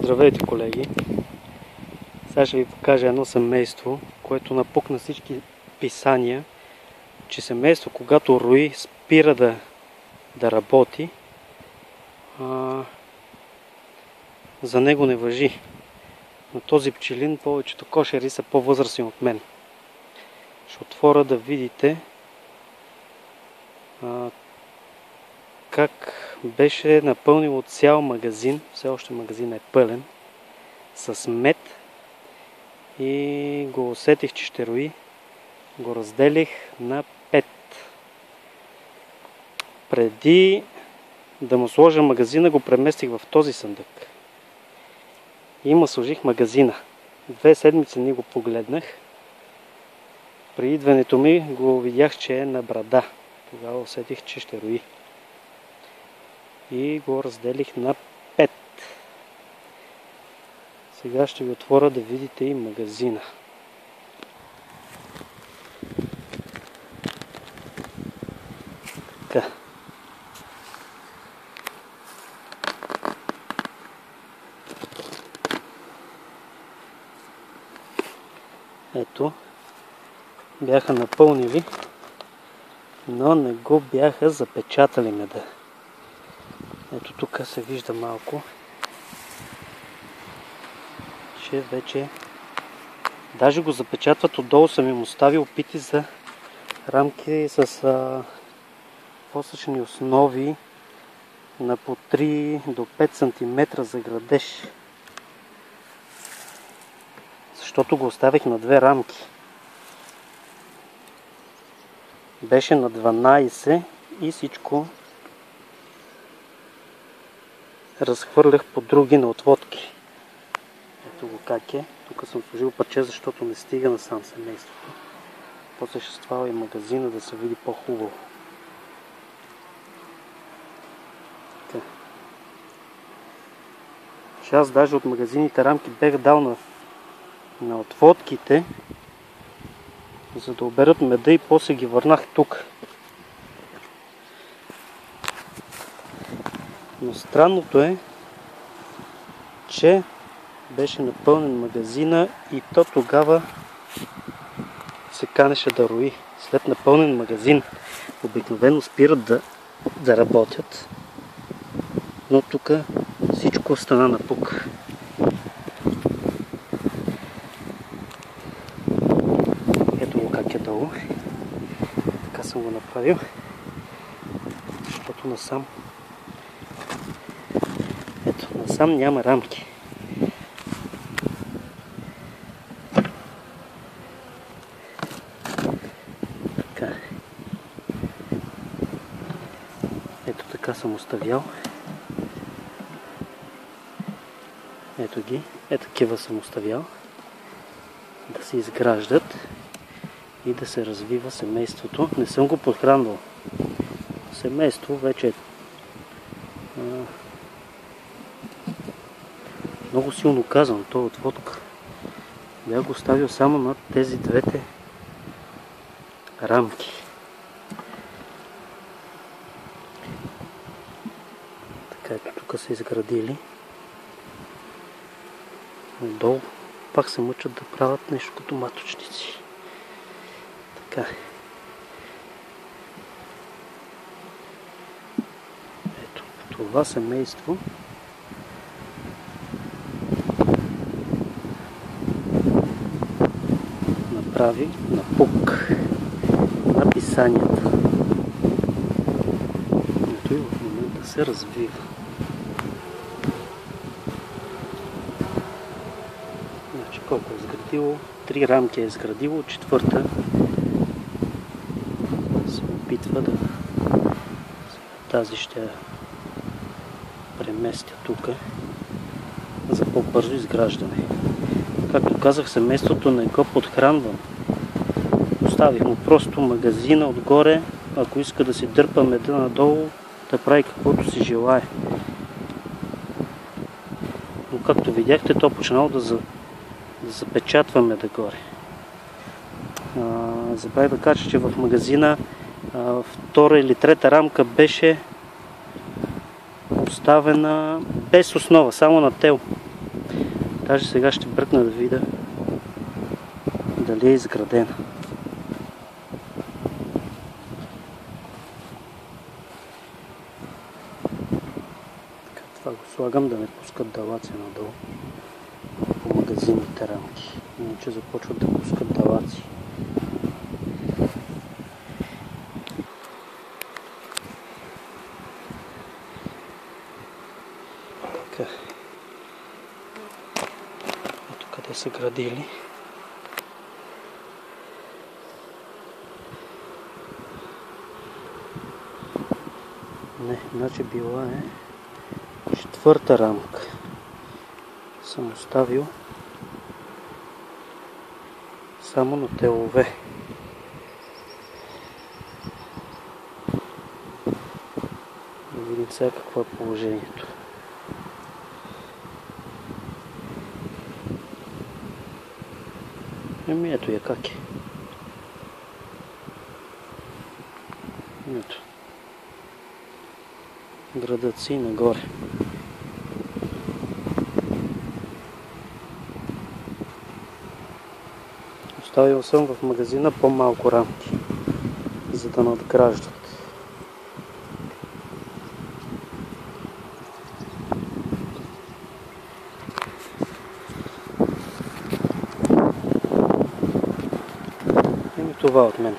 Здравейте, колеги! Сега ще ви покажа едно семейство, което напукна всички писания, че семейство, когато рои, спира да работи, за него не важи. На този пчелин повечето кошери са по-възрастни от мен. Ще отворя да видите как беше напълнил цял магазин, все още магазин е пълен, с мед, и го усетих, че ще рои. Го разделих на 5. Преди да му сложа магазина, го преместих в този съндък. И му сложих магазина. 2 седмици не го погледнах. При идването ми го видях, че е на брада. Тогава усетих, че ще рои. И го разделих на 5. Сега ще ви отворя да видите и магазина. Така. Ето. Бяха напълнили, но не го бяха запечатали меда. Ето тук се вижда малко, че вече даже го запечатват. Отдолу съм им оставил пити за рамки с посъчни основи на по 3 до 5 см за градеж. Защото го оставих на 2 рамки. Беше на 12 и всичко разхвърлях по други на отводки. Ето го как е. Тук съм сложил парче, защото не стига насам семейството. После ще ствава и магазина да се види по-хубаво. Аз даже от магазините рамки бех дал на отводките, за да оберат меда, и после ги върнах тук. Но странното е, че беше напълнен магазина и то тогава се канеше да рои. След напълнен магазин обикновено спират да работят, но тук всичко стана напук. Ето го как е долу. Така съм го направил, защото насам няма рамки. Така. Ето така съм оставял. Ето ги. Ето такива съм оставял. Да се изграждат и да се развива семейството. Не съм го подхранвал. Семейство вече е много силно казвам, този отводка. Бях го оставил само на тези двете рамки. Така, ето тук са изградили. Отдолу пак се мъчат да правят нещо като маточници. Така. Ето, това семейство направи напук на писанията. Ето и в момента се развива. Значи колко е изградило? 3 рамки е изградило, 4-та се опитва да... Тази ще я преместя тук за по-бързо изграждане. Както казах, семейството не го подхранвам. Оставих му просто магазина отгоре. Ако иска да си дърпа меда надолу, да прави каквото си желае. Но както видяхте, то почнало да запечатва меда горе. Забравих да кажа, че в магазина 2-ра или 3-та рамка беше оставена без основа, само на тел. Даже сега ще бръкна да видя дали е изградена. Така, това го слагам да не пускат далаци надолу по магазинните рамки. Иначе започват да пускат далаци. Така. Ето къде са градили. Не, значи била е четвърта рамка. Съм оставил само на телове. Да видим сега какво е положението. Еми ето я как е. Ето. Градът си нагоре. Оставил съм в магазина по-малко рамки, за да надграждат. Еми това от мен.